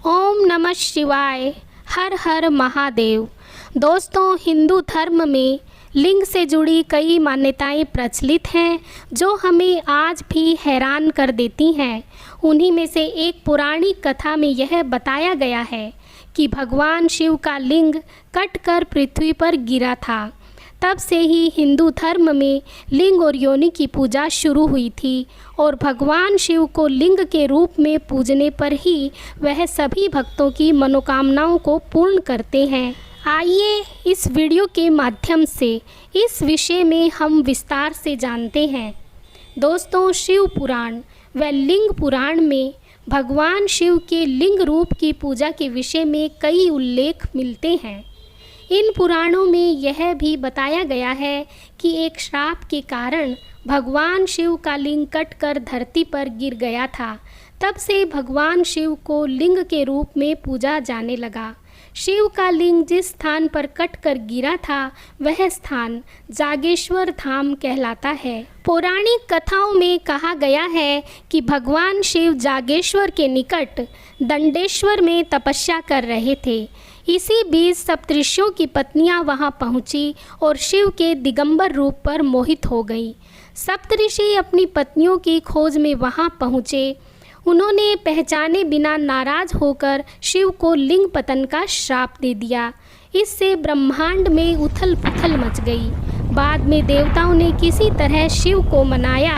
ओम नमः शिवाय। हर हर महादेव। दोस्तों, हिंदू धर्म में लिंग से जुड़ी कई मान्यताएं प्रचलित हैं जो हमें आज भी हैरान कर देती हैं। उन्हीं में से एक पौराणिक कथा में यह बताया गया है कि भगवान शिव का लिंग कटकर पृथ्वी पर गिरा था। तब से ही हिंदू धर्म में लिंग और योनि की पूजा शुरू हुई थी और भगवान शिव को लिंग के रूप में पूजने पर ही वह सभी भक्तों की मनोकामनाओं को पूर्ण करते हैं। आइए इस वीडियो के माध्यम से इस विषय में हम विस्तार से जानते हैं। दोस्तों, शिव पुराण व लिंग पुराण में भगवान शिव के लिंग रूप की पूजा के विषय में कई उल्लेख मिलते हैं। इन पुराणों में यह भी बताया गया है कि एक श्राप के कारण भगवान शिव का लिंग कटकर धरती पर गिर गया था। तब से भगवान शिव को लिंग के रूप में पूजा जाने लगा। शिव का लिंग जिस स्थान पर कटकर गिरा था वह स्थान जागेश्वर धाम कहलाता है। पौराणिक कथाओं में कहा गया है कि भगवान शिव जागेश्वर के निकट दंडेश्वर में तपस्या कर रहे थे। इसी बीच सप्तऋषियों की पत्नियां वहां पहुंची और शिव के दिगंबर रूप पर मोहित हो गई। सप्तऋषि अपनी पत्नियों की खोज में वहां पहुंचे। उन्होंने पहचाने बिना नाराज होकर शिव को लिंग पतन का श्राप दे दिया। इससे ब्रह्मांड में उथल पुथल मच गई। बाद में देवताओं ने किसी तरह शिव को मनाया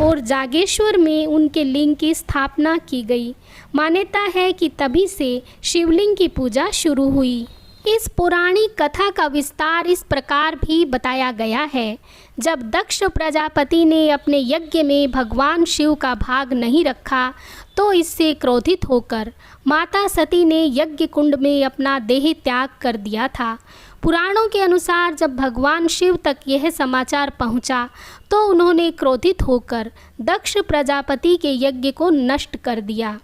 और जागेश्वर में उनके लिंग की स्थापना की गई। मान्यता है कि तभी से शिवलिंग की पूजा शुरू हुई। इस पौराणिक कथा का विस्तार इस प्रकार भी बताया गया है। जब दक्ष प्रजापति ने अपने यज्ञ में भगवान शिव का भाग नहीं रखा तो इससे क्रोधित होकर माता सती ने यज्ञ कुंड में अपना देह त्याग कर दिया था। पुराणों के अनुसार जब भगवान शिव तक यह समाचार पहुंचा तो उन्होंने क्रोधित होकर दक्ष प्रजापति के यज्ञ को नष्ट कर दिया।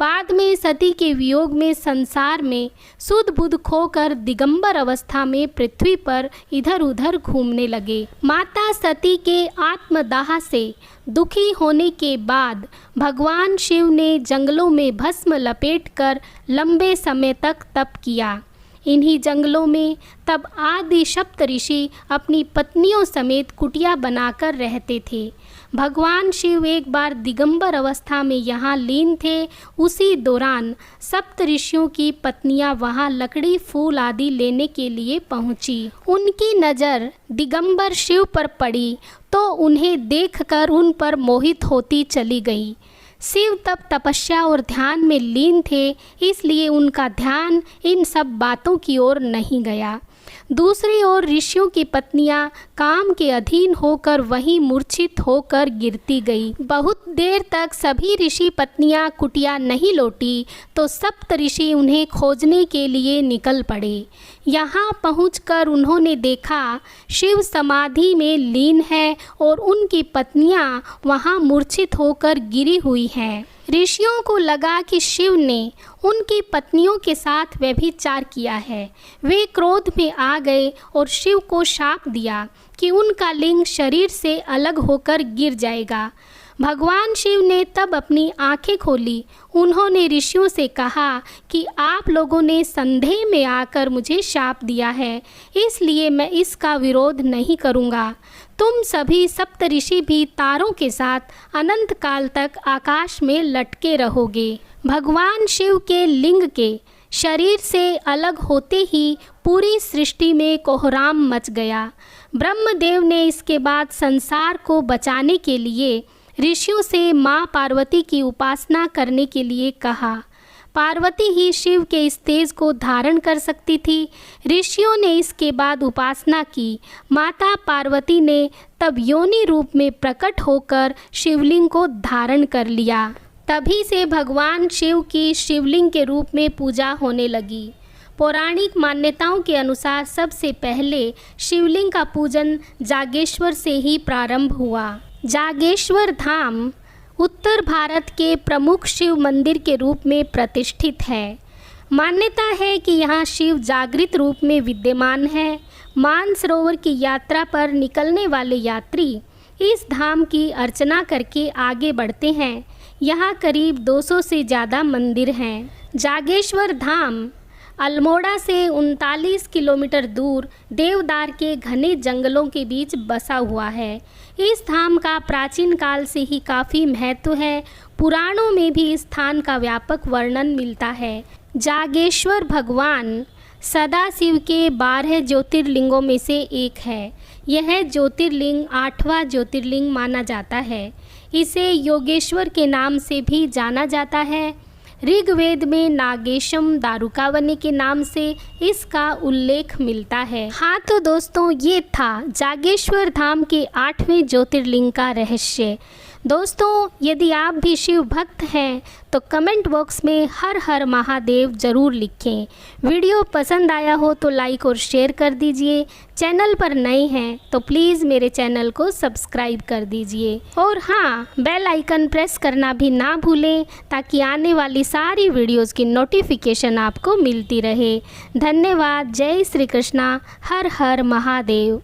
बाद में सती के वियोग में संसार में सुध बुध खोकर दिगंबर अवस्था में पृथ्वी पर इधर उधर घूमने लगे। माता सती के आत्मदाह से दुखी होने के बाद भगवान शिव ने जंगलों में भस्म लपेटकर लंबे समय तक तप किया। इन्हीं जंगलों में तब आदि सप्तऋषि अपनी पत्नियों समेत कुटिया बनाकर रहते थे। भगवान शिव एक बार दिगंबर अवस्था में यहाँ लीन थे। उसी दौरान सप्तऋषियों की पत्नियाँ वहाँ लकड़ी फूल आदि लेने के लिए पहुँची। उनकी नज़र दिगंबर शिव पर पड़ी तो उन्हें देखकर उन पर मोहित होती चली गई। शिव तब तपस्या और ध्यान में लीन थे, इसलिए उनका ध्यान इन सब बातों की ओर नहीं गया। दूसरी ओर ऋषियों की पत्नियां काम के अधीन होकर वहीं मूर्छित होकर गिरती गई। बहुत देर तक सभी ऋषि पत्नियां कुटिया नहीं लौटी तो सप्तऋषि उन्हें खोजने के लिए निकल पड़े। यहाँ पहुंचकर उन्होंने देखा शिव समाधि में लीन है और उनकी पत्नियां वहाँ मूर्छित होकर गिरी हुई हैं। ऋषियों को लगा कि शिव ने उनकी पत्नियों के साथ व्यभिचार किया है। वे क्रोध में आ गए और शिव को शाप दिया कि उनका लिंग शरीर से अलग होकर गिर जाएगा। भगवान शिव ने तब अपनी आंखें खोली। उन्होंने ऋषियों से कहा कि आप लोगों ने संदेह में आकर मुझे शाप दिया है, इसलिए मैं इसका विरोध नहीं करूँगा। तुम सभी सप्तऋषि भी तारों के साथ अनंत काल तक आकाश में लटके रहोगे। भगवान शिव के लिंग के शरीर से अलग होते ही पूरी सृष्टि में कोहराम मच गया। ब्रह्मदेव ने इसके बाद संसार को बचाने के लिए ऋषियों से माँ पार्वती की उपासना करने के लिए कहा। पार्वती ही शिव के इस तेज को धारण कर सकती थी। ऋषियों ने इसके बाद उपासना की। माता पार्वती ने तब योनि रूप में प्रकट होकर शिवलिंग को धारण कर लिया। तभी से भगवान शिव की शिवलिंग के रूप में पूजा होने लगी। पौराणिक मान्यताओं के अनुसार सबसे पहले शिवलिंग का पूजन जागेश्वर से ही प्रारंभ हुआ। जागेश्वर धाम उत्तर भारत के प्रमुख शिव मंदिर के रूप में प्रतिष्ठित है। मान्यता है कि यहाँ शिव जागृत रूप में विद्यमान है। मानसरोवर की यात्रा पर निकलने वाले यात्री इस धाम की अर्चना करके आगे बढ़ते हैं। यहाँ करीब 200 से ज़्यादा मंदिर हैं। जागेश्वर धाम अल्मोड़ा से 39 किलोमीटर दूर देवदार के घने जंगलों के बीच बसा हुआ है। इस धाम का प्राचीन काल से ही काफ़ी महत्व है। पुराणों में भी इस स्थान का व्यापक वर्णन मिलता है। जागेश्वर भगवान सदाशिव के 12 ज्योतिर्लिंगों में से एक है। यह ज्योतिर्लिंग 8वां ज्योतिर्लिंग माना जाता है। इसे योगेश्वर के नाम से भी जाना जाता है। ऋग्वेद में नागेशम दारुकावनी के नाम से इसका उल्लेख मिलता है। हाँ तो दोस्तों, ये था जागेश्वर धाम के 8वें ज्योतिर्लिंग का रहस्य। दोस्तों, यदि आप भी शिव भक्त हैं तो कमेंट बॉक्स में हर हर महादेव ज़रूर लिखें। वीडियो पसंद आया हो तो लाइक और शेयर कर दीजिए। चैनल पर नए हैं तो प्लीज़ मेरे चैनल को सब्सक्राइब कर दीजिए। और हाँ, बेल आइकन प्रेस करना भी ना भूलें ताकि आने वाली सारी वीडियोज़ की नोटिफिकेशन आपको मिलती रहे। धन्यवाद। जय श्री कृष्णा। हर हर महादेव।